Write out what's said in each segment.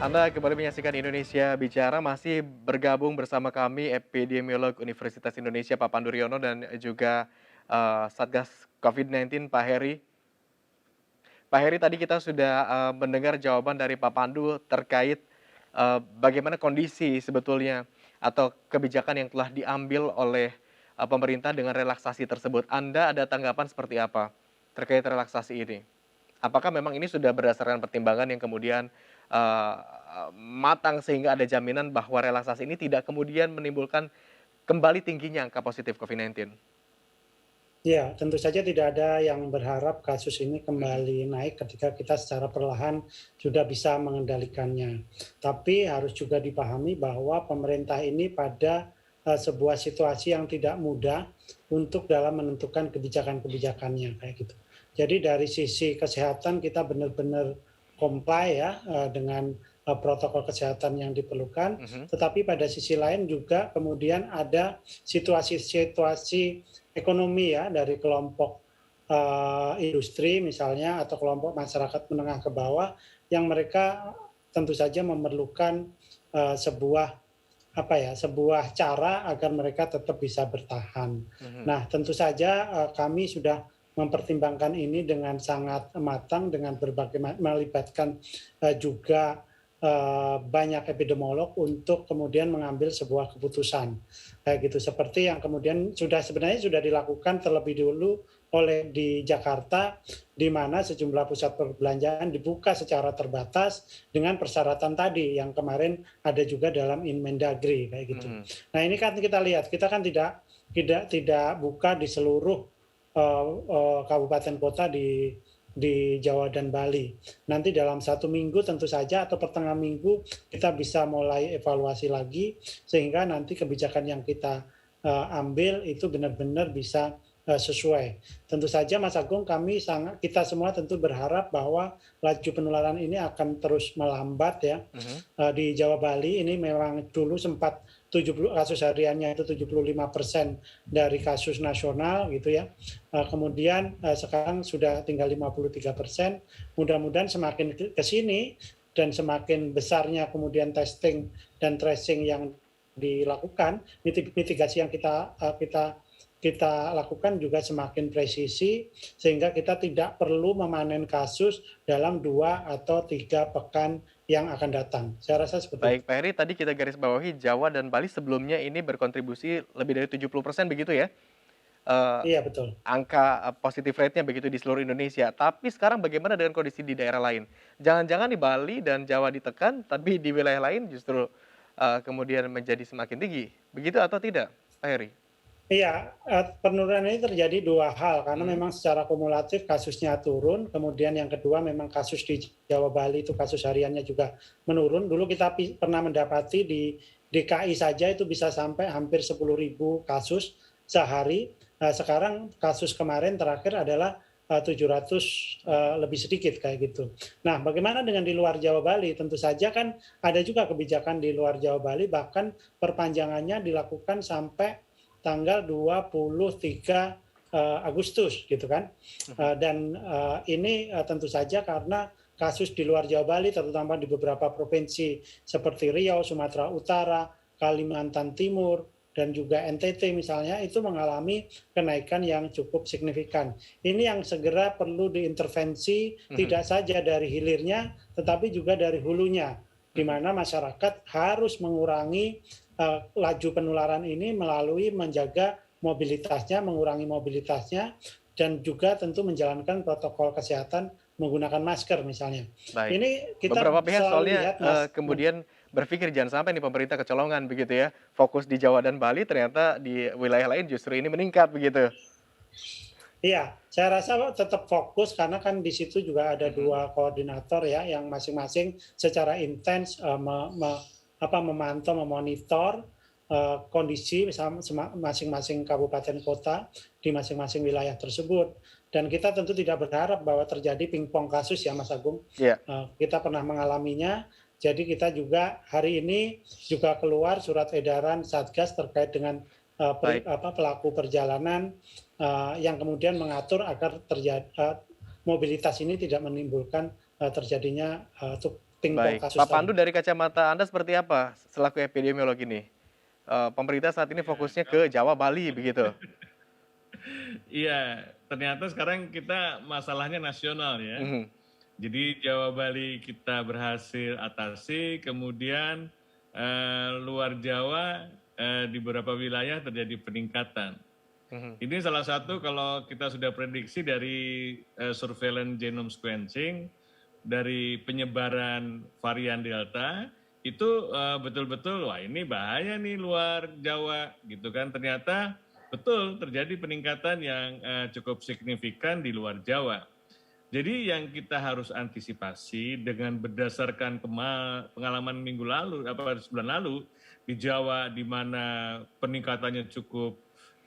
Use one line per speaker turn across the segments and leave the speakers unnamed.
Anda kembali menyaksikan Indonesia Bicara, masih bergabung bersama kami epidemiolog Universitas Indonesia Pak Pandu Riono dan juga Satgas COVID-19 Pak Heri. Pak Heri, tadi kita sudah mendengar jawaban dari Pak Pandu terkait bagaimana kondisi sebetulnya atau kebijakan yang telah diambil oleh pemerintah dengan relaksasi tersebut. Anda ada tanggapan seperti apa terkait relaksasi ini? Apakah memang ini sudah berdasarkan pertimbangan yang kemudian eee, matang sehingga ada jaminan bahwa relaksasi ini tidak kemudian menimbulkan kembali tingginya angka positif COVID-19?
Ya, tentu saja tidak ada yang berharap kasus ini kembali naik ketika kita secara perlahan sudah bisa mengendalikannya. Tapi harus juga dipahami bahwa pemerintah ini pada sebuah situasi yang tidak mudah untuk dalam menentukan kebijakan-kebijakannya kayak gitu. Jadi dari sisi kesehatan kita benar-benar comply ya dengan protokol kesehatan yang diperlukan,
Mhm.
tetapi pada sisi lain juga kemudian ada situasi-situasi ekonomi ya dari kelompok industri misalnya atau kelompok masyarakat menengah ke bawah yang mereka tentu saja memerlukan sebuah apa ya, sebuah cara agar mereka tetap bisa bertahan.
Mhm.
Nah, tentu saja kami sudah mempertimbangkan ini dengan sangat matang dengan berbagai melibatkan juga banyak epidemiolog untuk kemudian mengambil sebuah keputusan. Kayak gitu, seperti yang kemudian sebenarnya sudah dilakukan terlebih dulu oleh di Jakarta, di mana sejumlah pusat perbelanjaan dibuka secara terbatas dengan persyaratan tadi yang kemarin ada juga dalam Inmendagri kayak gitu.
Mhm.
Nah, ini kan kita lihat, kita kan tidak buka di seluruh kabupaten kota di Jawa dan Bali. Nanti dalam 1 minggu tentu saja atau pertengahan minggu kita bisa mulai evaluasi lagi sehingga nanti kebijakan yang kita ambil itu benar-benar bisa sesuai. Tentu saja Mas Agung, kita semua tentu berharap bahwa laju penularan ini akan terus melambat ya.
Mhm.
Di Jawa Bali ini memang dulu sempat 70 kasus hariannya itu 75% dari kasus nasional gitu ya. Kemudian sekarang sudah tinggal 53%. Mudah-mudahan semakin ke sini dan semakin besarnya kemudian testing dan tracing yang dilakukan, mitigasi yang kita kita lakukan juga semakin presisi sehingga kita tidak perlu memanen kasus dalam 2 atau 3 pekan yang akan datang. Saya rasa seperti itu.
Baik, Pak Heri, tadi kita garis bawahi Jawa dan Bali sebelumnya ini berkontribusi lebih dari 70% begitu ya? Eee,
Iya betul.
Angka, positif rate-nya begitu di seluruh Indonesia. Tapi sekarang bagaimana dengan kondisi di daerah lain? Jangan-jangan di Bali dan Jawa ditekan, tapi di wilayah lain justru, kemudian menjadi semakin tinggi, begitu atau tidak, Pak Heri?
Iya, penurunan ini terjadi 2 hal, karena
Mhm.
memang secara kumulatif kasusnya turun, kemudian yang kedua memang kasus di Jawa, Bali itu kasus hariannya juga menurun. Dulu kita pernah mendapati di DKI saja itu bisa sampai hampir 10.000 kasus sehari. Sekarang kasus kemarin terakhir adalah 700 lebih sedikit kayak gitu. Nah, bagaimana dengan di luar Jawa, Bali? Tentu saja kan ada juga kebijakan di luar Jawa, Bali, bahkan perpanjangannya dilakukan sampai tanggal 23 Agustus gitu kan.
Mhm.
Dan ini tentu saja karena kasus di luar Jawa, Bali terutama di beberapa provinsi seperti Riau, Sumatera Utara, Kalimantan Timur, dan juga NTT misalnya itu mengalami kenaikan yang cukup signifikan. Ini yang segera perlu diintervensi
Mhm.
tidak saja dari hilirnya tetapi juga dari hulunya, di
Mhm.
mana masyarakat harus mengurangi laju penularan ini melalui menjaga mobilitasnya, mengurangi mobilitasnya, dan juga tentu menjalankan protokol kesehatan menggunakan masker misalnya.
Baik.
Ini kita
Beberapa pihak
selalu
soalnya,
lihat Mas,
kemudian berpikir jangan sampai nih pemerintah kecolongan begitu ya, fokus di Jawa dan Bali ternyata di wilayah lain justru ini meningkat begitu.
iya, saya rasa tetap fokus karena kan di situ juga ada
Mhm.
2 koordinator ya yang masing-masing secara intens, memantau, memonitor, kondisi masing-masing kabupaten kota di masing-masing wilayah tersebut. Dan kita tentu tidak berharap bahwa terjadi pingpong kasus ya Mas Agung,
Iya.
kita pernah mengalaminya, jadi kita juga hari ini juga keluar surat edaran Satgas terkait dengan,
Baik.
pelaku perjalanan yang kemudian mengatur agar mobilitas ini tidak menimbulkan terjadinya tingkat
Baik,
kasus
Pak
tadi.
Pandu dari kacamata Anda seperti apa selaku epidemiolog ini? Pemerintah saat ini
Iya,
fokusnya ke
kalau
Jawa, Bali begitu?
iya, ternyata sekarang kita masalahnya nasional ya.
Mhm,
Jadi Jawa Bali kita berhasil atasi, kemudian luar Jawa di beberapa wilayah terjadi peningkatan.
mhm,
Ini salah satu kalau kita sudah prediksi dari surveillance genome sequencing dari penyebaran varian Delta itu betul-betul wah ini bahaya nih luar Jawa gitu kan. Ternyata betul terjadi peningkatan yang cukup signifikan di luar Jawa. Jadi yang kita harus antisipasi dengan berdasarkan pengalaman minggu lalu, sebulan lalu di Jawa di mana peningkatannya cukup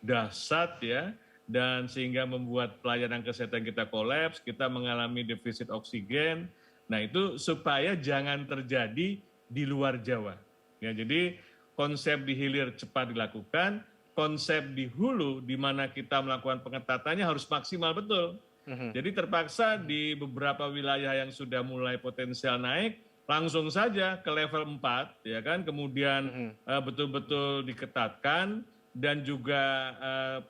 dahsyat ya, dan sehingga membuat pelayanan kesehatan kita kolaps, kita mengalami defisit oksigen. Nah itu supaya jangan terjadi di luar Jawa. Ya, jadi konsep di hilir cepat dilakukan, konsep di hulu di mana kita melakukan pengetatannya harus maksimal betul.
mhm.
Jadi terpaksa di beberapa wilayah yang sudah mulai potensial naik, langsung saja ke level 4, ya kan, kemudian
Mhm.
betul-betul diketatkan dan juga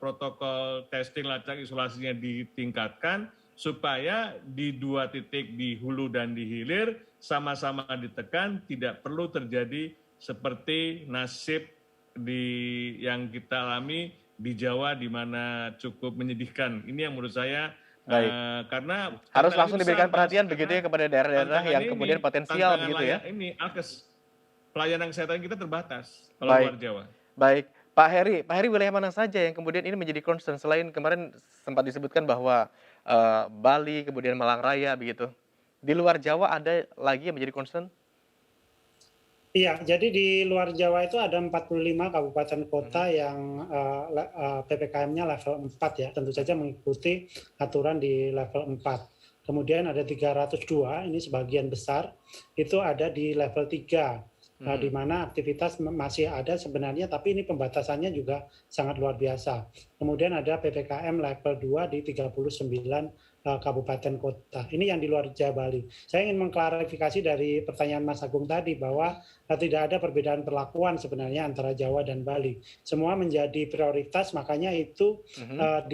protokol testing lacak isolasinya ditingkatkan supaya di 2 titik di hulu dan di hilir sama-sama ditekan, tidak perlu terjadi seperti nasib yang kita alami di Jawa di mana cukup menyedihkan. Ini yang menurut saya
Baik,
karena
harus
tantangannya
langsung
besar
diberikan
Mas,
perhatian begitu ya
karena
kepada daerah-daerah yang
tantangannya ini,
kemudian potensial
tantangan
begitu ya?
alkes, pelayanan kesehatan kita terbatas kalau
Baik,
luar Jawa.
baik. Pak Heri wilayah mana saja yang kemudian ini menjadi concern selain kemarin sempat disebutkan bahwa, Bali, kemudian Malang Raya begitu. Di luar Jawa ada lagi yang menjadi concern?
Iya, jadi di luar Jawa itu ada 45 kabupaten
Mhm,
kota yang PPKM-nya level 4 ya, tentu saja mengikuti aturan di level 4. Kemudian ada 302, ini sebagian besar, itu ada di level 3, di
mhm.
mana aktivitas masih ada sebenarnya, tapi ini pembatasannya juga sangat luar biasa. Kemudian ada PPKM level 2 di 39 kabupaten kota. Ini yang di luar Jawa Bali. Saya ingin mengklarifikasi dari pertanyaan Mas Agung tadi bahwa tidak ada perbedaan perlakuan sebenarnya antara Jawa dan Bali. Semua menjadi prioritas, makanya itu
Mhm,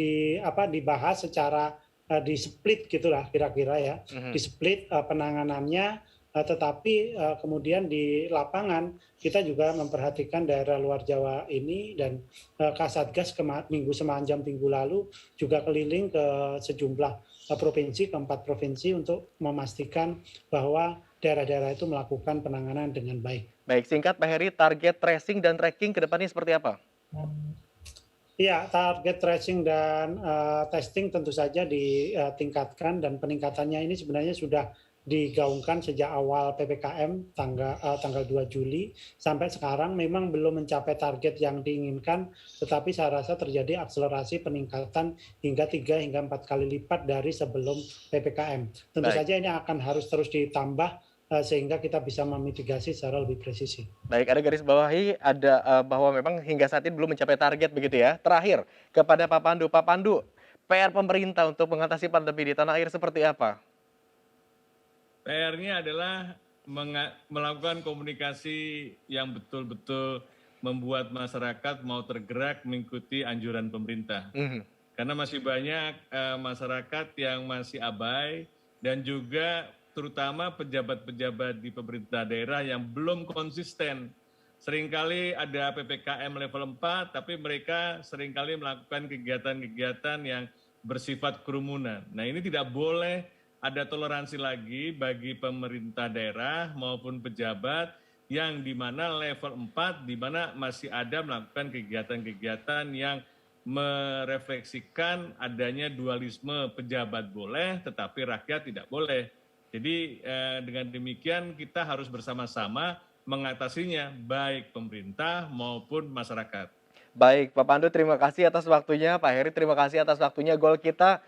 dibahas secara di split gitulah kira-kira ya, di
mhm.
split penanganannya, tetapi kemudian di lapangan kita juga memperhatikan daerah luar Jawa ini dan Kasatgas minggu sepanjang minggu lalu juga keliling ke sejumlah provinsi, ke 4 provinsi untuk memastikan bahwa daerah-daerah itu melakukan penanganan dengan baik.
Baik, singkat Pak Heri, target tracing dan tracking ke depannya seperti apa?
Iya, target tracing dan testing tentu saja ditingkatkan dan peningkatannya ini sebenarnya sudah digaungkan sejak awal PPKM tanggal 2 Juli sampai sekarang memang belum mencapai target yang diinginkan, tetapi saya rasa terjadi akselerasi peningkatan hingga 3 hingga 4 kali lipat dari sebelum PPKM. Tentu
Baik.
saja ini akan harus terus ditambah sehingga kita bisa memitigasi secara lebih presisi.
Baik, ada garis bawahi, ada, bahwa memang hingga saat ini belum mencapai target begitu ya. Terakhir, kepada Pak Pandu. Pak Pandu, PR pemerintah untuk mengatasi pandemi di tanah air seperti apa?
PR-nya adalah melakukan komunikasi yang betul-betul membuat masyarakat mau tergerak mengikuti anjuran pemerintah.
Mhm,
Karena masih banyak masyarakat yang masih abai dan juga terutama pejabat-pejabat di pemerintah daerah yang belum konsisten. Seringkali ada PPKM level 4, tapi mereka seringkali melakukan kegiatan-kegiatan yang bersifat kerumunan. Nah ini tidak boleh ada toleransi lagi bagi pemerintah daerah maupun pejabat yang di mana level 4 di mana masih ada melakukan kegiatan-kegiatan yang merefleksikan adanya dualisme pejabat boleh tetapi rakyat tidak boleh. Jadi dengan demikian kita harus bersama-sama mengatasinya baik pemerintah maupun masyarakat.
baik, Pak Pandu terima kasih atas waktunya, Pak Heri terima kasih atas waktunya. Goal kita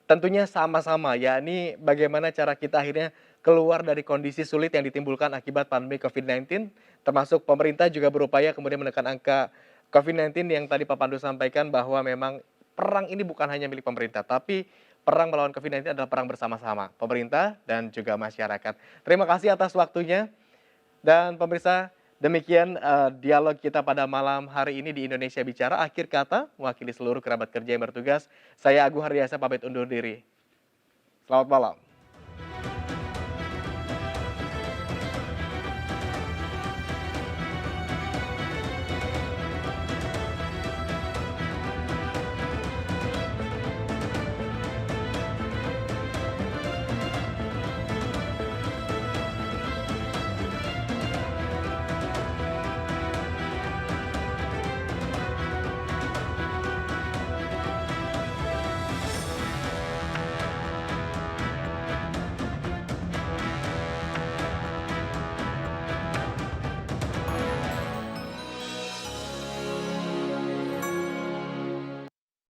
tentunya sama-sama, yakni bagaimana cara kita akhirnya keluar dari kondisi sulit yang ditimbulkan akibat pandemi COVID-19, termasuk pemerintah juga berupaya kemudian menekan angka COVID-19 yang tadi Pak Pandu sampaikan bahwa memang perang ini bukan hanya milik pemerintah, tapi perang melawan COVID-19 adalah perang bersama-sama, pemerintah dan juga masyarakat. Terima kasih atas waktunya. Dan pemirsa, demikian dialog kita pada malam hari ini di Indonesia Bicara. Akhir kata, mewakili seluruh kerabat kerja yang bertugas, saya Agung Hardiasa pamit undur diri. Selamat malam.